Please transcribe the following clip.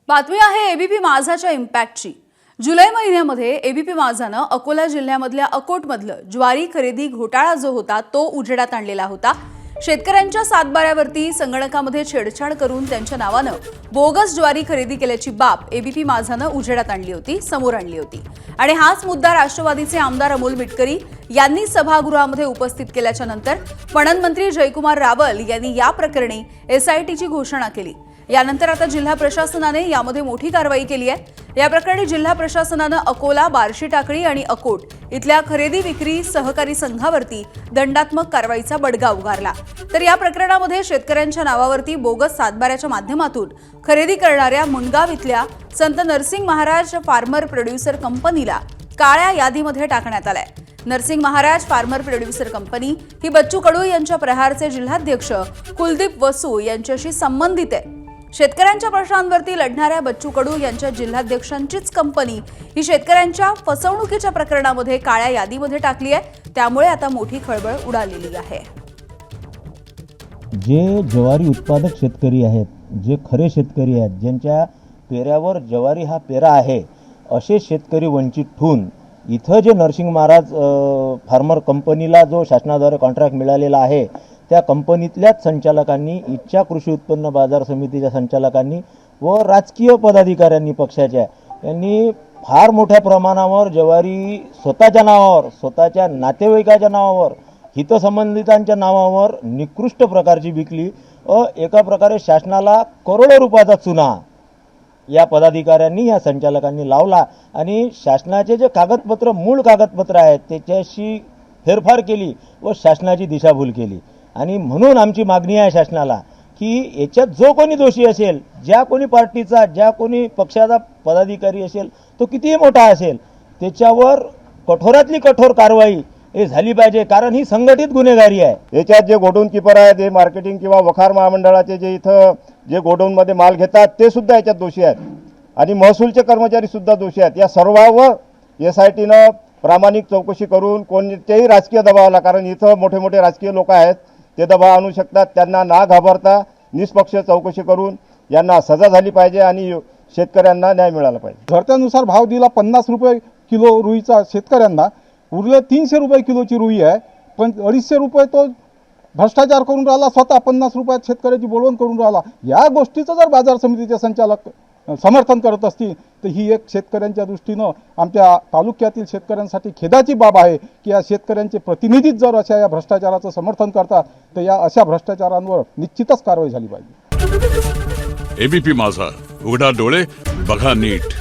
बातमी आहे एबीपी माझाच्या इम्पॅक्टची। जुलै महिन्यामध्ये एबीपी माझानं अकोला जिल्ह्यामधल्या अकोटमधलं ज्वारी खरेदी घोटाळा जो होता तो उजेडात आणलेला होता। शेतकऱ्यांच्या सातबाऱ्यावरती संगणकामध्ये छेडछाड करून त्यांच्या नावानं बोगस ज्वारी खरेदी केल्याची बाब एबीपी माझानं उजेडात आणली होती, समोर आणली होती। आणि हाच मुद्दा राष्ट्रवादीचे आमदार अमोल मिटकरी यांनी सभागृहामध्ये उपस्थित केल्याच्या नंतर पणन मंत्री जयकुमार रावल यांनी या प्रकरणी एसआयटीची घोषणा केली। यानंतर आता जिल्हा प्रशासनाने यामध्ये मोठी कारवाई केली आहे। या प्रकरणी जिल्हा प्रशासनाने अकोला, बार्शी टाकळी आणि अकोट इथल्या खरेदी विक्री सहकारी संघावरती दंडात्मक कारवाईचा बडगा उगारला। तर या प्रकरणामध्ये शेतकऱ्यांच्या नावावरती बोगस सातबाऱ्याच्या माध्यमातून खरेदी करणाऱ्या मुंडगाव इथल्या संत नरसिंग महाराज फार्मर प्रोड्युसर कंपनीला काळ्या यादीमध्ये टाकण्यात आलंय। Narsing Maharaj farmer producer company ही बच्चू कडू यांच्या प्रहारचे जिल्हाध्यक्ष कुलदीप वसू यांच्याशी संबंधित आहे। शेतकऱ्यांच्या प्रश्नांवरती लढणाऱ्या बच्चू कडू यांच्या जिल्हाध्यक्षांचीच कंपनी ही शेतकऱ्यांच्या फसवणुकीच्या प्रकरणामध्ये काळ्या यादीमध्ये टाकली आहे। त्यामुळे आता मोठी खळबळ उडालेली आहे। जे ज्वारी उत्पादक शेतकरी आहेत, जे खरे शेतकरी आहेत, ज्यांच्या पेऱ्यावर ज्वारी हा पेरा आहे, असे शेतकरी वंचित ठेवून इथं जे नरसिंग महाराज फार्मर कंपनीला जो शासनाद्वारे कॉन्ट्रॅक्ट मिळालेला आहे, त्या कंपनीतल्याच संचालकांनी, इच्छा कृषी उत्पन्न बाजार समितीच्या संचालकांनी व राजकीय पदाधिकाऱ्यांनी पक्षाच्या यांनी फार मोठ्या प्रमाणावर ज्वारी स्वतःच्या नावावर, स्वतःच्या नातेवाईकाच्या नावावर, हितसंबंधितांच्या नावावर निकृष्ट प्रकारची विकली व एका प्रकारे शासनाला करोडो रुपयाचा चुना या पदाधिकाऱ्यांनी, या संचालकांनी लावला आणि शासनाचे जे कागदपत्र, मूळ कागदपत्र आहेत, त्याच्याशी फेरफार केली व शासनाची दिशाभूल केली। आणि म्हणून आमची मागणी आहे शासनाला की याच्यात जो कोणी दोषी असेल, ज्या कोणी पार्टीचा, ज्या कोणी पक्षाचा पदाधिकारी असेल, तो कितीही मोठा असेल, त्याच्यावर कठोरातली कठोर कारवाई हे झाली पाहिजे, कारण ही संघटित गुन्हेगारी आहे। याच्यात जे गोडाऊन कीपर आहेत, हे मार्केटिंग किंवा वखार महामंडळाचे जे इथं जे गोडाऊनमध्ये माल घेतात ते सुद्धा याच्यात दोषी आहेत आणि महसूलचे कर्मचारी सुद्धा दोषी आहेत। या सर्वांवर एसआयटीनं प्रामाणिक चौकशी करून कोणत्याही राजकीय दबावाला, कारण इथं मोठे मोठे राजकीय लोक आहेत, ते दबाव आणू शकतात, त्यांना ना घाबरता निष्पक्ष चौकशी करून यांना सजा झाली पाहिजे आणि शेतकऱ्यांना न्याय मिळाला पाहिजे। घरत्यानुसार भाव दिला 50 रुपये किलो रुईचा शेतकऱ्यांना, उरले 300 रुपये किलोची रुई आहे, पण 250 रुपये तो भ्रष्टाचार करून राहिला, स्वतः 50 रुपयात शेतकऱ्याची बोलवण करून राहिला। या गोष्टीचं जर बाजार समितीचे संचालक समर्थन करत असतील तर ही एक शेतकऱ्यांच्या दृष्टीनं आमच्या तालुक्यातील शेतकऱ्यांसाठी खेदाची बाब आहे की या शेतकऱ्यांचे प्रतिनिधीच जर अशा या भ्रष्टाचाराचं समर्थन करतात तर या अशा भ्रष्टाचारांवर निश्चितच कारवाई झाली पाहिजे। एबीपी माझा, उघडा डोळे बघा नीट।